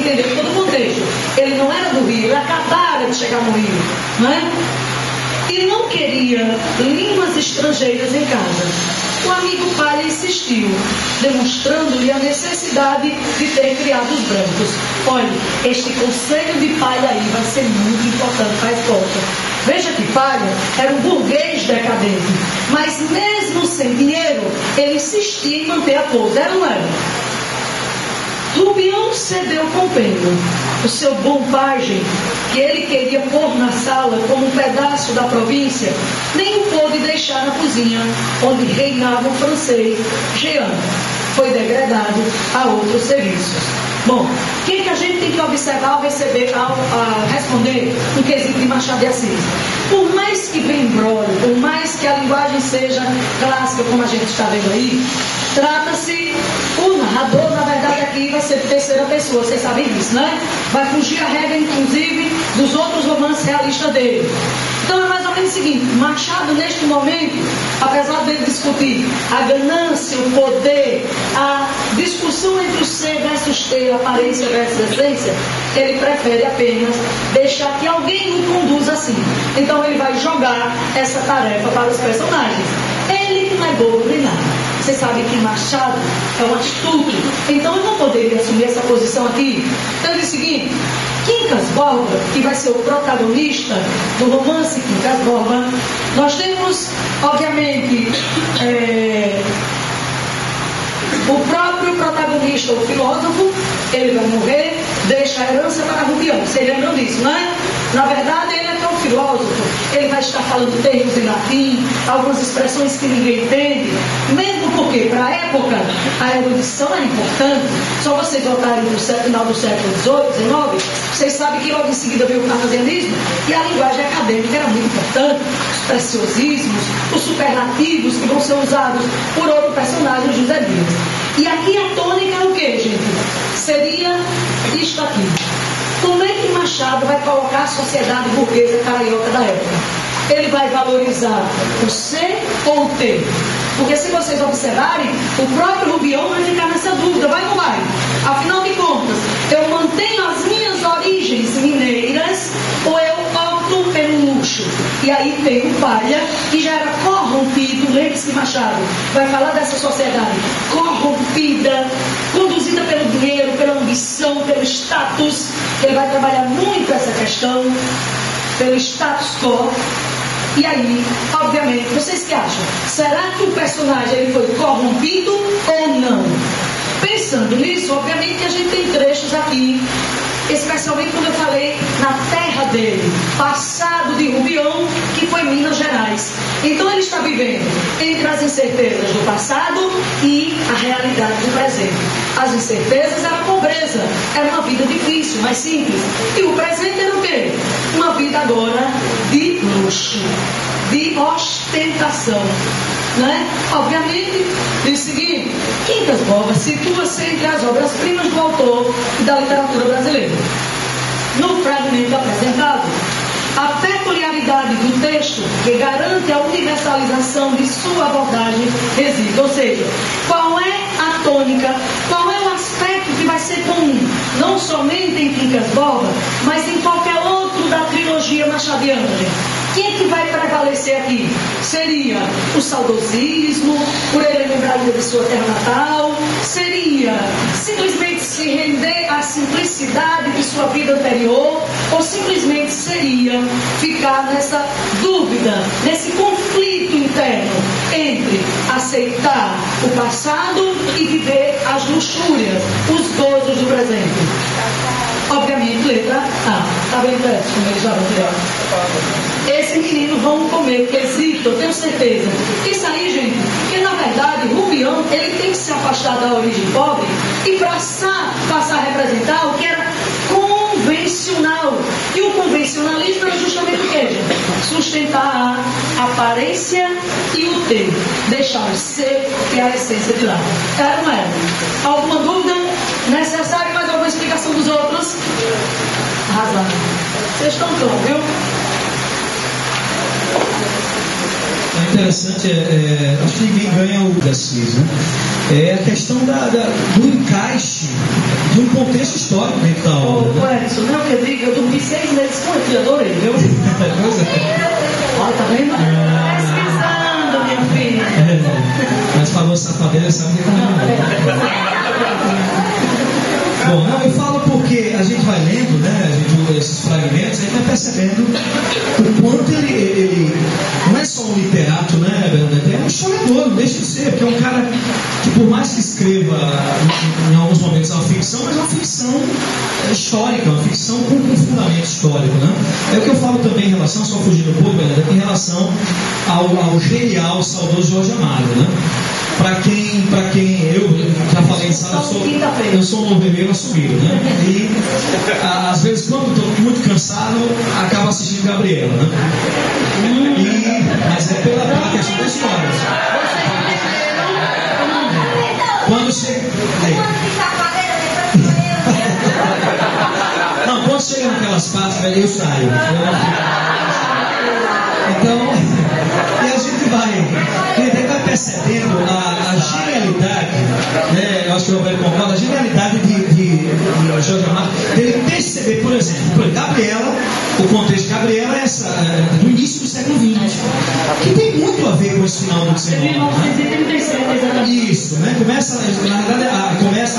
entender todo o contexto. Ele não era do Rio, ele acabara de chegar no Rio, não é? E não queria línguas estrangeiras em casa. O amigo Palha insistiu, demonstrando-lhe a necessidade de ter criados brancos. Olha, este conselho de Palha aí vai ser muito importante para a resposta. Veja que Palha era um burguês decadente, mas mesmo sem dinheiro, ele insistia em manter a pose. Era ou não era? Rubião cedeu com pena. O seu bom pajem, que ele queria pôr na sala como um pedaço da província, nem o pôde deixar na cozinha, onde reinava o francês Jean. Foi degradado a outros serviços. Bom, o que a gente tem que observar ao responder no quesito de Machado de Assis? Por mais que bem embrolhe, por mais que a linguagem seja clássica, como a gente está vendo aí, trata-se, o narrador, na verdade, aqui vai ser de terceira pessoa, vocês sabem disso, né? Vai fugir a regra, inclusive, dos outros romances realistas dele. Então é mais ou menos o seguinte: Machado, neste momento, apesar dele discutir a ganância, o poder, a discussão entre o ser versus ter, a aparência versus a essência, ele prefere apenas deixar que alguém o conduza assim. Então ele vai jogar essa tarefa para os personagens. Ele não é bobo nem nada. Você sabe que Machado é um astuto, então eu não poderia assumir essa posição aqui. Então ele diz o seguinte: Quincas Borba, que vai ser o protagonista do romance Quincas Borba, nós temos, obviamente, o próprio protagonista, o filósofo. Ele vai morrer, deixa a herança para Rubião. Vocês lembram disso, não é? Na verdade, ele é que é um filósofo. Ele vai estar falando termos em latim, algumas expressões que ninguém entende, mesmo porque, para a época, a erudição era importante. Só vocês voltarem no final do século XVIII, XIX, vocês sabem que logo em seguida veio o cartesianismo, e a linguagem acadêmica era muito importante. Os preciosismos, os superlativos que vão ser usados por outro personagem, o José Dias. E aqui a tônica é o que, gente? Seria isto aqui. Como é que Machado vai colocar a sociedade burguesa carioca da época? Ele vai valorizar o ser ou o ter? Porque se vocês observarem, o próprio Rubião vai ficar nessa dúvida, vai ou não vai? Afinal de contas, eu mantenho as minhas origens mineiras ou eu opto pelo luxo? E aí tem o Palha, que já era corrompido. Lembre-se que Machado vai falar dessa sociedade corrompida, conduzida pelo dinheiro, pela ambição, pelo status. Ele vai trabalhar muito essa questão, pelo status quo. E aí, obviamente, vocês que acham? Será que o personagem ele foi corrompido ou não? Pensando nisso, obviamente que a gente tem trechos aqui, especialmente quando eu falei na terra dele, passado de Rubião, que foi Minas Gerais. Então ele está vivendo entre as incertezas do passado e a realidade do presente. As incertezas eram a pobreza, era uma vida difícil, mais simples. E o presente era o quê? Uma vida agora de luxo, de ostentação, né? Obviamente, diz o seguinte: Quincas Borba situa-se entre as obras-primas do autor e da literatura brasileira. No fragmento apresentado, a peculiaridade do texto que garante a universalização de sua abordagem reside. Ou seja, qual é a tônica, qual é o aspecto que vai ser comum, não somente em Quincas Borba, mas em qualquer outro da trilogia machadiana, gente? Quem é que vai prevalecer aqui? Seria o saudosismo, por ele lembrar ainda de sua terra natal? Seria simplesmente se render à simplicidade de sua vida anterior? Ou simplesmente seria ficar nessa dúvida, nesse conflito interno entre aceitar o passado e viver as luxúrias, os gozos do presente? Obviamente, letra A. Está bem, Beto? Como eles já vão tirar. Esse menino vão comer quesito, eu tenho certeza. Isso aí, gente, porque na verdade, Rubião, ele tem que se afastar da origem pobre e passar a representar o que era convencional. E o convencionalismo era justamente o que, gente? Sustentar a aparência e o ter. Deixar o ser e a essência de lado. Era ou não era? Alguma dúvida? Necessário mais alguma explicação dos outros? Arrasado. Vocês estão prontos, viu? interessante, acho que ninguém ganha o Assis, né? É a questão do encaixe de um contexto histórico dentro da obra. Ô, Edson, não que eu digo, eu dormi 6 meses com ele, adorei, viu? Pois é. Olha, tá vendo? Pesquisando, minha filha. Mas falou safadeza, sabe que Bom, não, eu falo porque a gente vai lendo, né, esses fragmentos, a gente vai percebendo o quanto ele não é só um literato, né, Bernadette, é um historiador, não deixa de ser, porque é um cara que, por mais que escreva em alguns momentos uma ficção, mas é uma ficção histórica, uma ficção com um fundamento histórico, né? É o que eu falo também em relação, só fugindo um pouco, Bernadette, em relação ao genial, saudoso Jorge Amado, né? Para quem eu já falei em sala, eu sou um noveleiro assumido, né? E às vezes, quando estou muito cansado, acabo assistindo Gabriela, né? Mas é pela questão da história. Quando chega. Não, quando chega naquelas partes, velho, eu saio. Então, e a gente vai percebendo a genialidade, né? Eu acho que o Roberto concorda, a genialidade de Jorge Amado, dele perceber, por exemplo, Gabriela, o contexto de Gabriela é do início do século XX, que tem muito a ver com esse final do século XX. Isso, né? Começa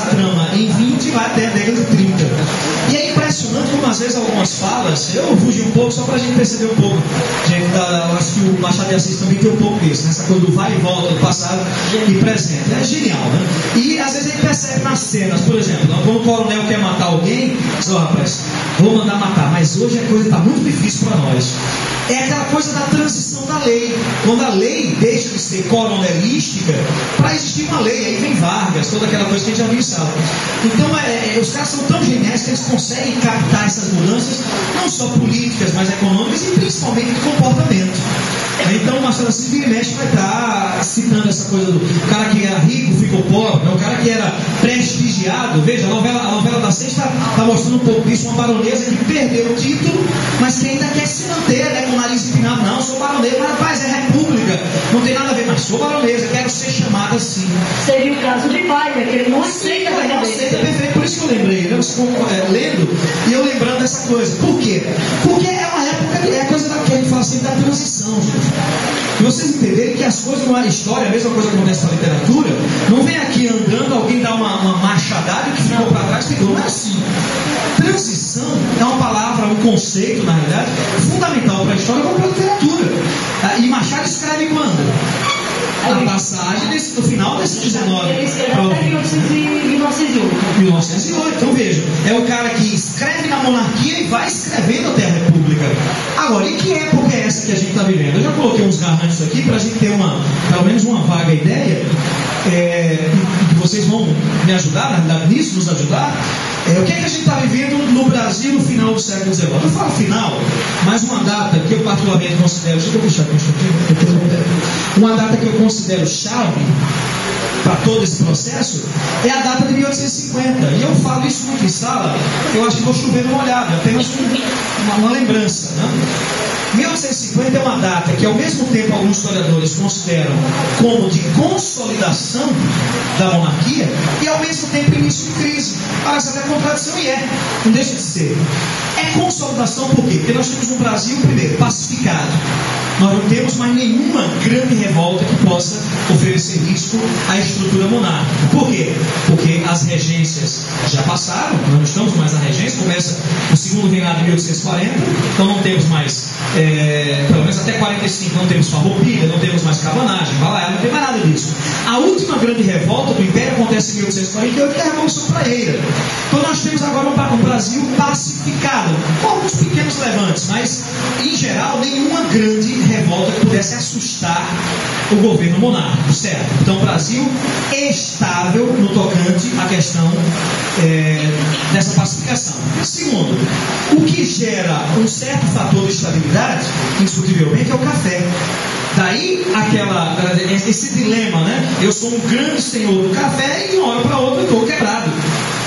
a trama em 20 e vai até a década de 30. E é impressionante como às vezes algumas falas, eu fugi um pouco só para a gente perceber um pouco. Eu acho que o Machado de Assis também tem um pouco disso, né? Essa coisa do vai e volta, do passado e presente. É genial, né? E às vezes a gente percebe nas cenas, por exemplo, quando o coronel quer matar alguém, diz, rapaz, vou mandar matar, mas hoje a coisa está muito difícil para nós. É aquela coisa da transição da lei. Quando a lei deixa de ser coronelística para existir uma lei, aí vem Vargas, toda aquela coisa que a gente já viu em sala. Então, os caras são tão geniais que eles conseguem captar essas mudanças, não só políticas, mas econômicas e principalmente de comportamento. Então, o Machado Assis vira e mexe vai estar citando essa coisa do cara que era rico ficou pobre, o cara que era prestigiado. Veja, a novela da Sexta está mostrando um pouco disso, uma baronesa que perdeu o título, mas que ainda quer se manter, né, com o nariz empinado. Não, sou baronesa, mas rapaz, é república, não tem nada a ver, mas sou baronesa, quero ser chamada assim. Seria o caso de Baia, que ele não aceita a não aceita, perfeito, por isso que eu lembrei, né? Lendo e eu lembrando dessa coisa. Por quê? Porque é uma época, é a coisa que a gente fala assim, da transição, gente. E vocês entenderem que as coisas não é história, a mesma coisa que acontece na literatura, não vem aqui andando, alguém dá uma machadada que ficou para trás, ficou, não é assim. Transição é uma palavra, um conceito, na realidade, fundamental para a história como para a literatura. E Machado escreve quando? Na passagem do final desse 19 para o 1908. Então veja, é o cara que escreve na monarquia e vai escrevendo até a república. Agora, e que época é essa que a gente está vivendo? Eu já coloquei uns garranchos aqui para a gente ter pelo menos uma vaga ideia, que vocês vão me ajudar, na verdade, nisso nos ajudar. O que é que a gente está vivendo no Brasil no final do século XIX? Eu falo final, mas uma data que eu particularmente considero, deixa eu deixar aqui, uma data que eu considero chave para todo esse processo é a data de 1850. E eu falo isso muito em sala, eu acho que vou chover numa olhada, apenas uma lembrança, né? 1850 é uma data que ao mesmo tempo alguns historiadores consideram como de consolidação da monarquia e ao mesmo tempo início de crise. Parece até contradição e não deixa de ser. É consolidação por quê? Porque nós temos um Brasil, primeiro, pacificado. Nós não temos mais nenhuma grande revolta que possa oferecer risco à estrutura monárquica. Por quê? Porque as regências já passaram, nós não estamos mais na regência, começa o segundo reinado de 1840, então não temos mais, pelo menos até 45, não temos farroupilha, não temos mais cabanagem, balaiada, não tem mais nada disso. A última grande revolta do Império acontece em 1848, que é a Revolução Praieira. Então nós temos agora um Brasil pacificado, com alguns pequenos levantes, mas em geral nenhuma grande revolta que pudesse assustar o governo monárquico, certo? Então Brasil estável no tocante à questão dessa pacificação. Segundo, o que gera um certo fator de estabilidade, indiscutivelmente, é o café. Daí esse dilema, né? Eu sou um grande senhor do café e de uma hora para outra eu estou quebrado.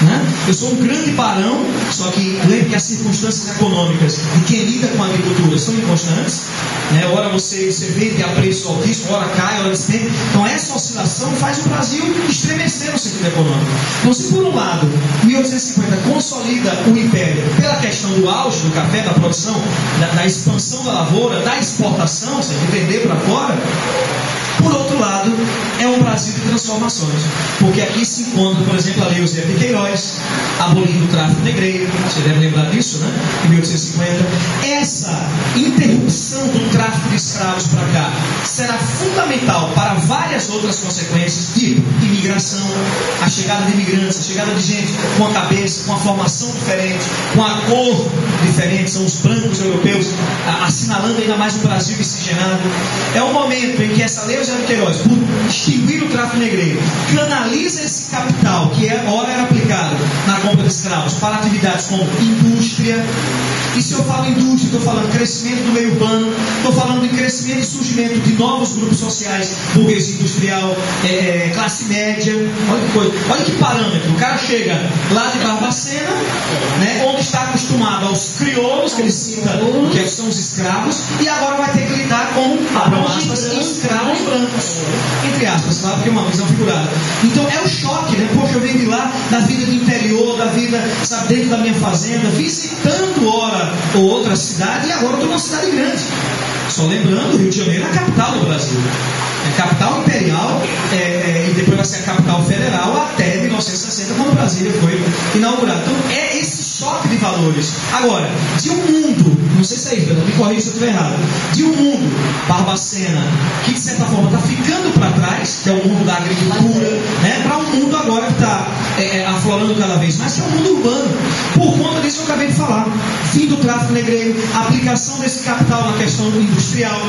Né? Eu sou um grande barão, só que lembre que as circunstâncias econômicas de quem lida com a agricultura são inconstantes. Né? Ora você vende a preço altíssimo, ora cai, ora despenca. Então essa oscilação faz o Brasil estremecer no sentido econômico. Então se por um lado 1850 consolida o império pela questão do auge do café, da produção, da expansão da lavoura, da exportação, você vender para fora. Por outro lado, é um Brasil de transformações, porque aqui se encontra, por exemplo, a Lei Eusébio de Queiroz, abolindo o tráfico negreiro, você deve lembrar disso, né? Em 1850. Essa interrupção do tráfico de escravos para cá será fundamental para várias outras consequências, tipo imigração, a chegada de imigrantes, a chegada de gente com a cabeça, com a formação diferente, com a cor diferente, são os brancos europeus, assinalando ainda mais o Brasil miscigenado. É um momento em que essa Lei Eusébio de Queiroz, por extinguir o tráfico negreiro, canaliza esse capital que ora era aplicado na compra de escravos para atividades como indústria. E se eu falo indústria, estou falando crescimento do meio urbano, estou falando de crescimento e surgimento de novos grupos sociais, burguesia industrial, classe média. Olha que coisa, olha que parâmetro. O cara chega lá de Barbacena, né, onde está acostumado aos crioulos, que ele cita, que são os escravos, e agora vai ter que lidar com, aspas, escravos brancos, entre aspas, claro, porque é uma visão figurada. Então é o choque, né? Poxa, eu venho de lá, da vida do interior, da vida, sabe, dentro da minha fazenda, visitando hora ou outra cidade, e agora eu estou numa cidade grande. Só lembrando, o Rio de Janeiro é a capital do Brasil. É capital imperial e depois vai ser a capital federal até 1960, quando Brasília foi inaugurada. Então é esse choque de valores. Agora, de um mundo, não sei se é isso, me corrija se eu estiver errado, de um mundo, Barbacena, que de certa forma está ficando para trás, que é o mundo da agricultura, né, para um mundo agora que está aflorando cada vez mais, que é o mundo urbano. Por conta disso que eu acabei de falar. Fim do tráfico negreiro, aplicação desse capital na questão industrial,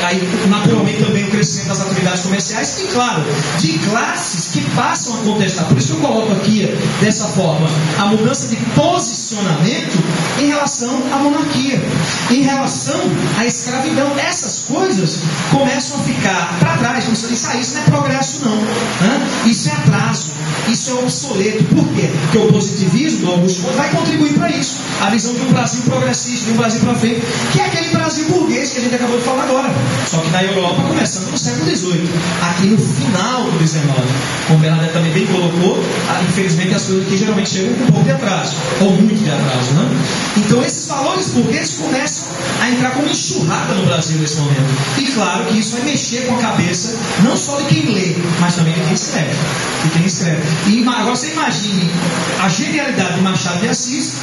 aí naturalmente também o crescimento das atividades comerciais e, claro, de classes que passam a contestar. Por isso que eu coloco aqui, dessa forma, a mudança de posicionamento em relação à monarquia, em relação à escravidão. Essas coisas começam a ficar para trás. Isso não é progresso, não. Isso é atraso, isso é obsoleto. Por quê? Porque o positivismo do Augusto Conte vai contribuir para isso. A visão de um Brasil progressista, de um Brasil para frente, que é aquele Brasil burguês que a gente acabou de falar agora. Só que na Europa, começando no século XVIII, aqui no final do XIX. Como o Bernadette também bem colocou, infelizmente as coisas aqui geralmente chegam com um pouco de atraso, ou muito de atraso, né? Então esses valores burgueses começam a entrar como enxurrada no Brasil nesse momento. E claro que isso vai mexer com a cabeça, não só de quem lê, mas também de quem escreve. E agora você imagine a genialidade de Machado de Assis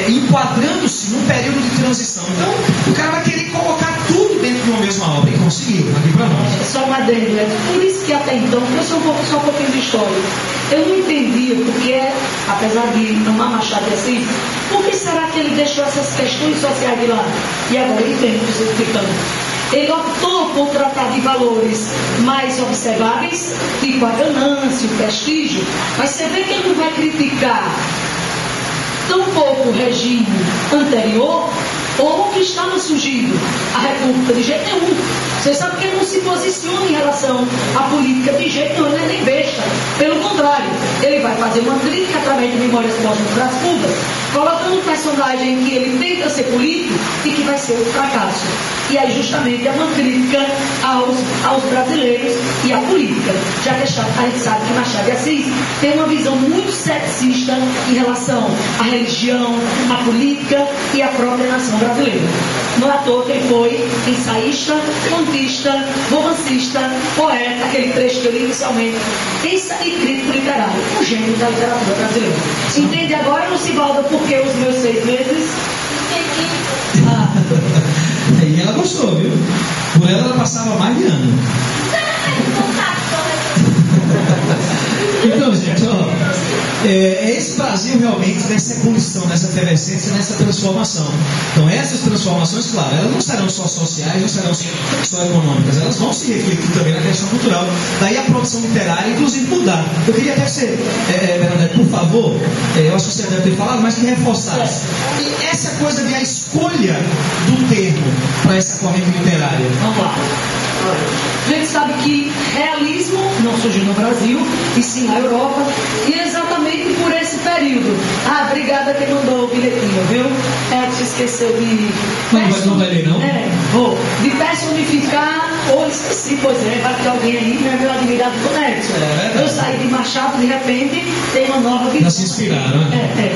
enquadrando-se num período de transição. Então o cara vai querer colocar tudo dentro de uma mesma obra, e conseguiu, aqui para nós. Só uma adendo, por isso que até então, eu sou só um pouquinho de história, eu não entendia porque, apesar de amar Machado de Assis, por que será que ele deixou essas questões sociais de lado? E agora eu entendo o que você está explicando. Ele optou por tratar de valores mais observáveis, tipo a ganância, o prestígio, mas você vê que ele não vai criticar tão pouco o regime anterior ou o que estava surgindo, a República, de jeito nenhum. Você sabe que ele não se posiciona em relação à política de jeito nenhum, ele é nem besta. Pelo contrário, ele vai fazer uma crítica através de Memórias Póstumas das Fugas, colocando um personagem que ele tenta ser político e que vai ser um fracasso. E aí justamente é uma crítica aos brasileiros e à política. Já que a gente sabe que Machado de Assis tem uma visão muito sexista em relação à religião, à política e à própria nação brasileira. Não é à toa que ele foi ensaísta, contista, romancista, poeta, aquele trecho que eu li inicialmente, e crítico literário, um gênio da literatura brasileira. Entende agora, Lucivalda, por que os meus 6 meses? E ela gostou, viu? Por ela passava mais de ano. Então, gente, é esse Brasil realmente nessa ebulição, nessa efervescência, nessa transformação. Então, essas transformações, claro, elas não serão só sociais, não serão só econômicas, elas vão se refletir também na questão cultural. Daí a produção literária, inclusive, mudar. Eu queria até que você, Bernadette, por favor, eu acho que você deve ter falado, mas que reforçasse. E essa coisa de a escolha do termo para essa corrente literária. Vamos lá. A gente sabe que realismo não surgiu no Brasil, e sim na Europa, e exatamente por esse período. Ah, obrigada quem mandou o bilhetinho, viu? Se esqueceu de... Não vai ler, não? Vou. De personificar, ou esqueci, pois é, vai ter alguém aí, né, meu admirado Conexo. Eu saí de Machado, de repente, tem uma nova... Já se inspiraram, né?